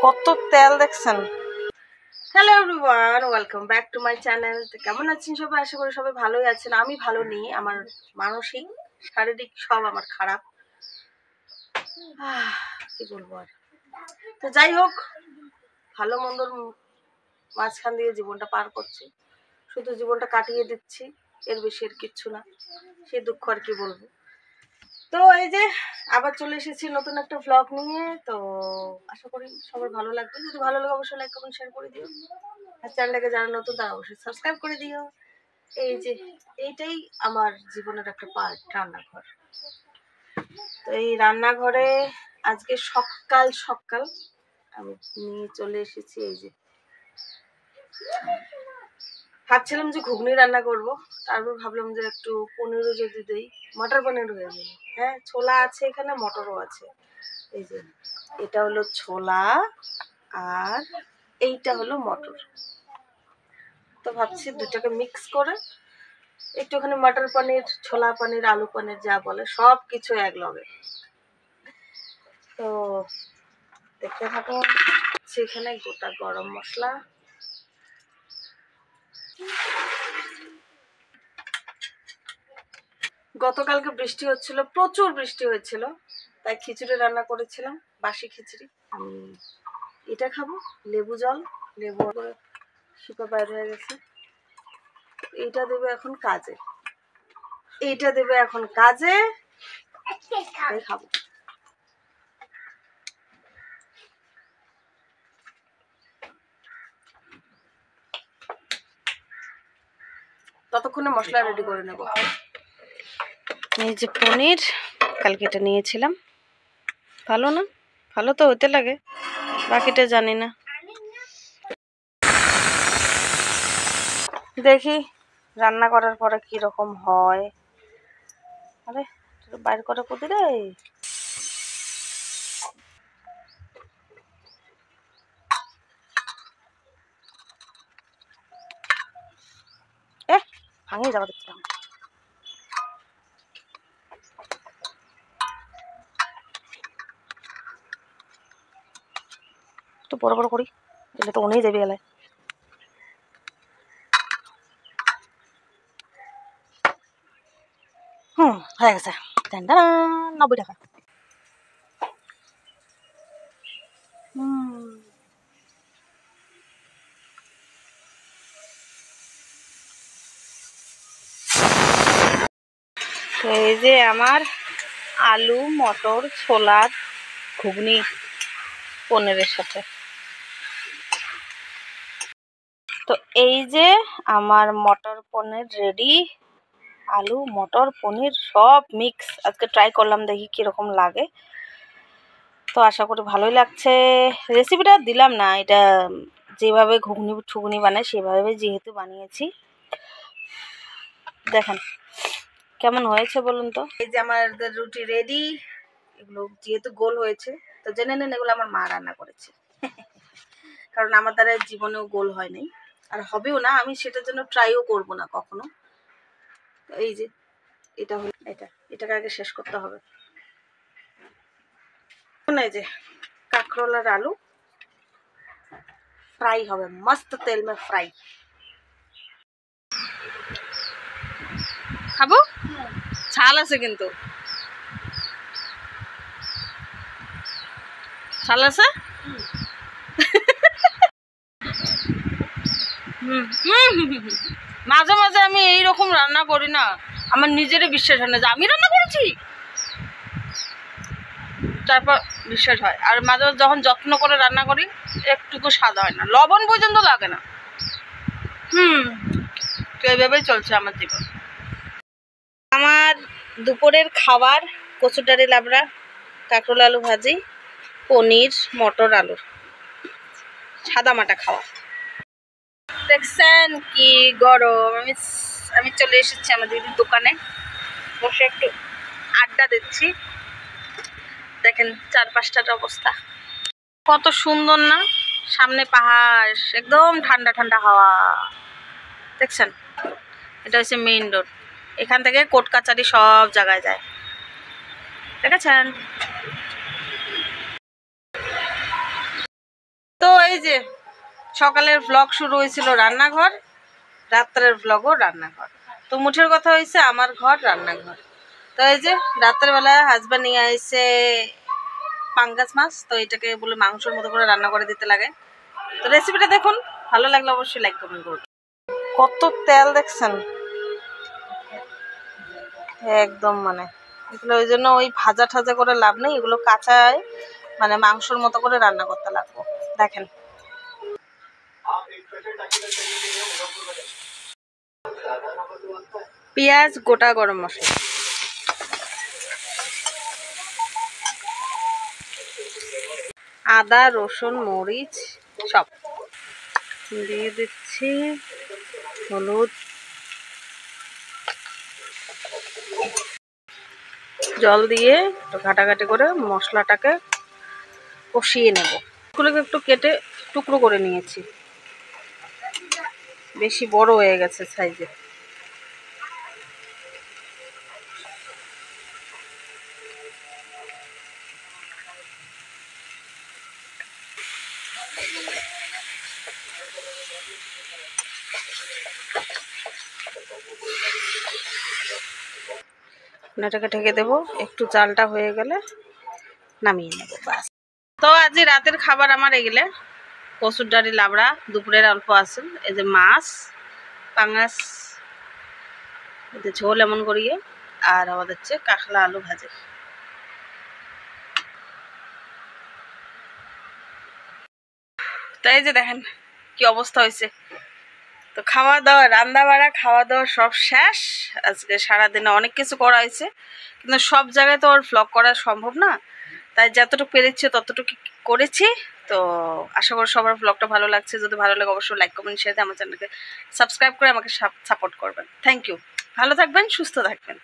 কত তেল দেখছেন। Hello everyone, welcome back to my channel. তো কেমন আছেন সবাই? আশা করি সবাই ভালোই আছেন। আমি ভালো নেই, আমার মানসিক শারীরিক সব আমার খারাপ। কি বলবো আর। তো যাই হোক, ভালো মন্দর মাঝখান দিয়ে জীবনটা পার করছি, শুধু জীবনটা কাটিয়ে দিচ্ছি, এর বেশি আর কিচ্ছু না। সেই দুঃখ আর কি বলবো। তো এই যে আবার চলে এসেছি নতুন একটা ভ্লগ নিয়ে। তো আশা করি সবার ভালো লাগবে। যদি ভালো লাগে অবশ্যই লাইক কমেন্ট শেয়ার করে দিও, আর চ্যানেলটাকে যারা নতুন তারা অবশ্যই সাবস্ক্রাইব করে দিও। এই যে এইটাই আমার জীবনের একটা পার্ট, রান্নাঘর। তো এই রান্নাঘরে আজকে সকাল সকাল আমি নিয়ে চলে এসেছি। এই যে ভাবছিলাম যে ঘুগনি রান্না করব, তারপর ভাবলাম যে একটু পনিরও যদি দেই, মটর পনির হয়ে যাবে। হ্যাঁ, ছোলা আছে এখানে, মটরও আছে। এই যে এটা হলো ছোলা আর এইটা হলো মটর। তো ভাবছি দুটাকে মিক্স করে একটুখানি মটর পনির, ছোলা পনির, আলু পনির যা বলে সব কিছু এক লগে। তো দেখতে থাকো। সেখানে গোটা গরম মশলা, গতকালকে বৃষ্টি হচ্ছিল, প্রচুর বৃষ্টি হয়েছিল, তাই খিচুড়ি রান্না করেছিলাম, বাসি খিচুড়ি। আমি এটা খাবো, লেবু জল, লেবু শিপা বাইর হয়ে গেছে। এইটা দেবে এখন কাজে, এইটা দেবে এখন কাজে, তাই খাবো। ততক্ষণে মশলা রেডি করে নেব। এই যে পনির, কালকে এটা নিয়েছিলাম। ভালো না? ভালো তো হতে লাগে, বাকিটা জানি না। দেখি রান্না করার পরে কি রকম হয়। আরে বাইর করে কুদি রে। ভাঙিয়ে যাওয়া দেখছিলাম। একটু বড় বড় করি, এলে তো অনেক যাবে এলায়। হয়ে গেছে। 90 টাকা। এই যে আমার আলু মটর ছোলার ঘুগনি পনিরের সাথে। তো এই যে আমার মটর পনির রেডি। আলু মটর পনির সব মিক্স আজকে ট্রাই করলাম, দেখি কিরকম লাগে। তো আশা করি ভালোই লাগছে। রেসিপিটা দিলাম না, এটা যেভাবে ঘুগনি ঠুগনি বানায় সেভাবে যেহেতু বানিয়েছি। দেখেন কেমন হয়েছে বলুন তো। এই যে আমাদের রুটি রেডি। এগুলো যেহেতু গোল হয়েছে, তো জেনে নেন এগুলো আমার মা রান্না করেছে। কারণ আমার দ্বারা জীবনেও গোল হয় নাই, আর হবেও না। আমি সেটার জন্য ট্রাইও করব না কখনো। এই যে এটা হলো, এটাকে আগে শেষ করতে হবে। এই যে কাঁকরোলার আলু ফ্রাই হবে, মস্ত তেল মে ফ্রাই। খাবো, ছাল আছে কিন্তু, ছাল আছে। মাঝে মাঝে আমি এইরকম রান্না করি না, আমার নিজেরই বিশ্বাস হয় না যে আমি রান্না করেছি, তারপর বিশ্বাস হয়। আর মাঝে মাঝে যখন যত্ন করে রান্না করি একটুকু স্বাদ হয় না, লবণ পর্যন্ত লাগে না। তো এইভাবেই চলছে আমার জীবন। আমার দুপুরের খাবার কচুটারি লাবড়া, কাঁকরোল আলু ভাজি, পনির, মটর আলুর সাদা মাটা খাওয়া। দেখছেন কি গরম। আমি চলে এসেছি আমার দিদির দোকানে, বসে একটু আড্ডা দিচ্ছি। দেখেন চারপাশটার অবস্থা কত সুন্দর না, সামনে পাহাড়, একদম ঠান্ডা ঠান্ডা হাওয়া। দেখছেন, এটা হচ্ছে মেইন রোড, এখান থেকে কোর্ট কাচারি সব জায়গায় যায়, দেখেছেন। এই যে সকালের ব্লগ শুরু হয়েছিল রান্নাঘর, রাত্রের ব্লগও রান্নাঘর। তো মুঠের কথা হয়েছে আমার ঘর রান্নাঘর। তো এই যে রাতের বেলা হাজব্যান্ড নিয়ে আসছে পাঙ্গাস মাছ, তো এটাকে বলে মাংসের মতো করে রান্না করে দিতে লাগে। তো রেসিপিটা দেখুন, ভালো লাগলে অবশ্যই লাইক কমেন্ট করুন। কত তেল দেখছেন, একদম মানে এগুলো ওই জন্য ওই ভাজা ঠাজা করে লাভ নেই, এগুলো কাঁচায় মানে মাংসের মতো করে রান্না করতে লাগবো। দেখেন পেঁয়াজ, গোটা গরম মশলা, আদা, রসুন, মরিচ সব দিয়ে দিচ্ছি, হলুদ, জল দিয়ে একটু ঘাটাঘাটি করে মশলাটাকে কষিয়ে নেব। এগুলোকে একটু কেটে টুকরো করে নিয়েছি, বেশি বড় হয়ে গেছে সাইজে। এটাকে ঢেকে দেবো, একটু চালটা হয়ে গেলে নামিয়ে নেব বাস। তো আজ রাতের খাবার আমার এগুলো কসুর ডাঁটি লাবড়া, দুপুরের অল্প আছে, এই যে মাছ পাঙাশ ঝোল এমন করিয়ে, আর আমাদের হচ্ছে কাঁকড়া আলু ভাজে। তাই যে দেখেন কি অবস্থা হয়েছে। তো খাওয়া দাওয়া, রান্না বাড়া, খাওয়া দাওয়া সব শেষ। আজকে সারাদিনে অনেক কিছু করা হয়েছে, কিন্তু সব জায়গায় তো আর ভ্লগ করা সম্ভব না, তাই যতটুকু পেরেছি ততটুকু করেছি। তো আশা করি সবার ভ্লগটা ভালো লাগছে। যদি ভালো লাগে অবশ্যই লাইক কমেন্ট শেয়ার দিয়ে আমার চ্যানেলকে সাবস্ক্রাইব করে আমাকে সাপোর্ট করবেন। Thank you. ভালো থাকবেন, সুস্থ থাকবেন।